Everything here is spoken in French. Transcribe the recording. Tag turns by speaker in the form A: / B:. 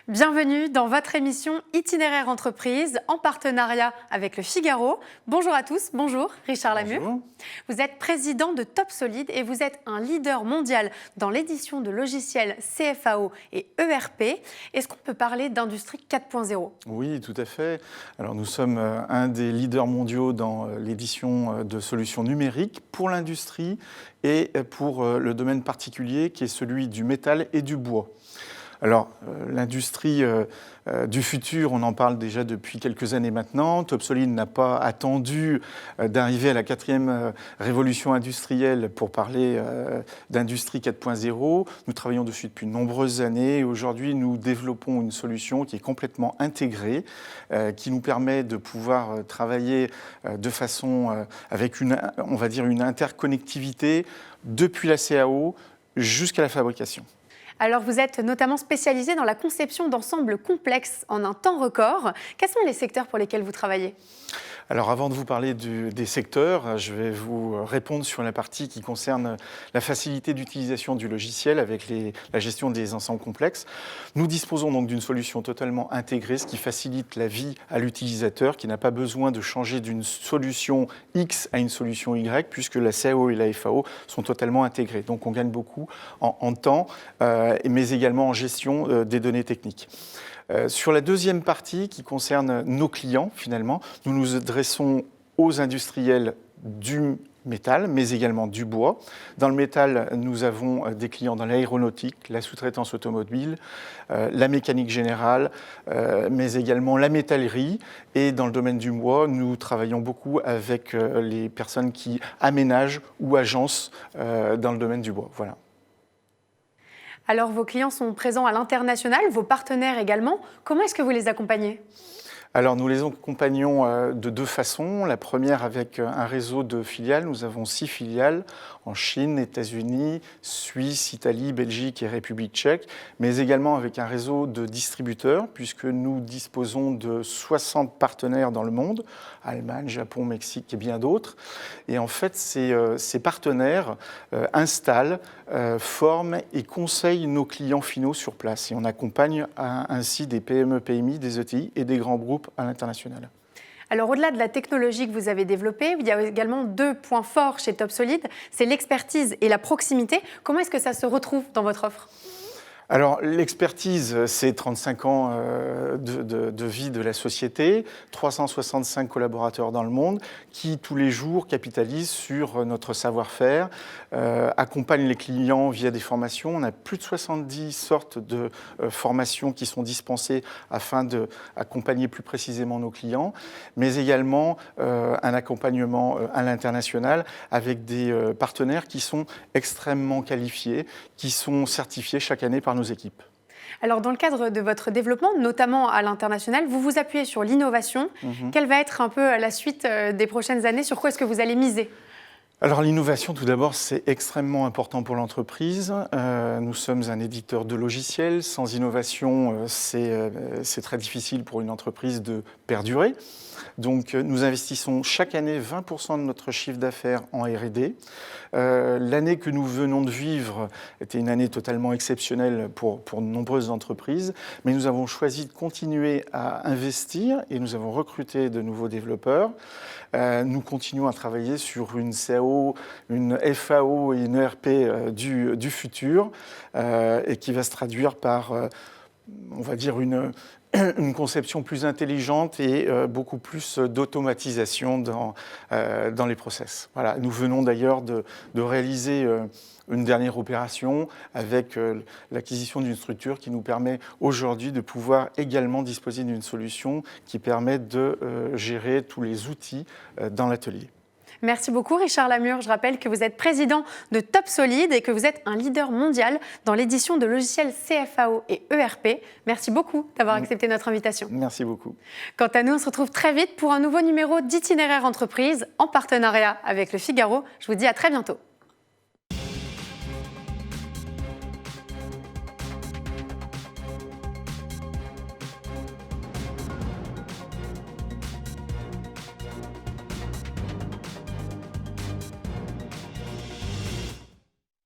A: Bienvenue dans votre émission Itinéraire Entreprise en partenariat avec Le Figaro. Bonjour à tous, bonjour Richard Lamure.
B: Bonjour.
A: Vous êtes président de TopSolid et vous êtes un leader mondial dans l'édition de logiciels CFAO et ERP. Est-ce qu'on peut parler d'industrie 4.0 ?
B: Oui, tout à fait. Alors, nous sommes un des leaders mondiaux dans l'édition de solutions numériques pour l'industrie et pour le domaine particulier qui est celui du métal et du bois. Alors, l'industrie du futur, on en parle déjà depuis quelques années maintenant. TopSolid n'a pas attendu d'arriver à la 4e révolution industrielle pour parler d'industrie 4.0. Nous travaillons dessus depuis de nombreuses années et aujourd'hui, nous développons une solution qui est complètement intégrée, qui nous permet de pouvoir travailler de façon avec on va dire une interconnectivité depuis la CAO jusqu'à la fabrication.
A: Alors, vous êtes notamment spécialisé dans la conception d'ensembles complexes en un temps record. Quels sont les secteurs pour lesquels vous travaillez ?
B: Alors, avant de vous parler des secteurs, je vais vous répondre sur la partie qui concerne la facilité d'utilisation du logiciel avec la gestion des ensembles complexes. Nous disposons donc d'une solution totalement intégrée, ce qui facilite la vie à l'utilisateur, qui n'a pas besoin de changer d'une solution X à une solution Y, puisque la CAO et la FAO sont totalement intégrées. Donc, on gagne beaucoup en temps, mais également en gestion des données techniques. Sur la deuxième partie qui concerne nos clients, finalement, nous nous adressons aux industriels du métal, mais également du bois. Dans le métal, nous avons des clients dans l'aéronautique, la sous-traitance automobile, la mécanique générale, mais également la métallerie. Et dans le domaine du bois, nous travaillons beaucoup avec les personnes qui aménagent ou agencent dans le domaine du bois. Voilà.
A: Alors, vos clients sont présents à l'international, vos partenaires également. Comment est-ce que vous les accompagnez ?
B: Alors, nous les accompagnons de deux façons. La première avec un réseau de filiales. Nous avons 6 filiales en Chine, États-Unis, Suisse, Italie, Belgique et République tchèque, mais également avec un réseau de distributeurs, puisque nous disposons de 60 partenaires dans le monde, Allemagne, Japon, Mexique et bien d'autres. Et en fait, ces partenaires installent, forment et conseillent nos clients finaux sur place. Et on accompagne ainsi des PME, PMI, des ETI et des grands groupes à l'international.
A: Alors, au-delà de la technologie que vous avez développée, il y a également 2 points forts chez TopSolid, c'est l'expertise et la proximité. Comment est-ce que ça se retrouve dans votre offre ?
B: Alors, l'expertise, c'est 35 ans de vie de la société, 365 collaborateurs dans le monde qui, tous les jours, capitalisent sur notre savoir-faire, accompagnent les clients via des formations. On a plus de 70 sortes de formations qui sont dispensées afin d'accompagner plus précisément nos clients, mais également un accompagnement à l'international avec des partenaires qui sont extrêmement qualifiés, qui sont certifiés chaque année par nos équipes.
A: Alors, dans le cadre de votre développement, notamment à l'international, vous vous appuyez sur l'innovation. Quelle va être un peu la suite des prochaines années ? Sur quoi est-ce que vous allez miser ?
B: Alors l'innovation, tout d'abord, c'est extrêmement important pour l'entreprise. Nous sommes un éditeur de logiciels. Sans innovation, c'est très difficile pour une entreprise de perdurer. Donc nous investissons chaque année 20% de notre chiffre d'affaires en R&D. L'année que nous venons de vivre était une année totalement exceptionnelle pour de nombreuses entreprises, mais nous avons choisi de continuer à investir et nous avons recruté de nouveaux développeurs. Nous continuons à travailler sur une CAO, une FAO et une ERP du futur et qui va se traduire par, on va dire, une conception plus intelligente et beaucoup plus d'automatisation dans les process. Voilà. Nous venons d'ailleurs de réaliser une dernière opération avec l'acquisition d'une structure qui nous permet aujourd'hui de pouvoir également disposer d'une solution qui permet de gérer tous les outils dans l'atelier.
A: Merci beaucoup Richard Lamure. Je rappelle que vous êtes président de TopSolid et que vous êtes un leader mondial dans l'édition de logiciels CFAO et ERP. Merci beaucoup d'avoir accepté notre invitation.
B: Merci beaucoup.
A: Quant à nous, on se retrouve très vite pour un nouveau numéro d'Itinéraire Entreprise en partenariat avec Le Figaro. Je vous dis à très bientôt.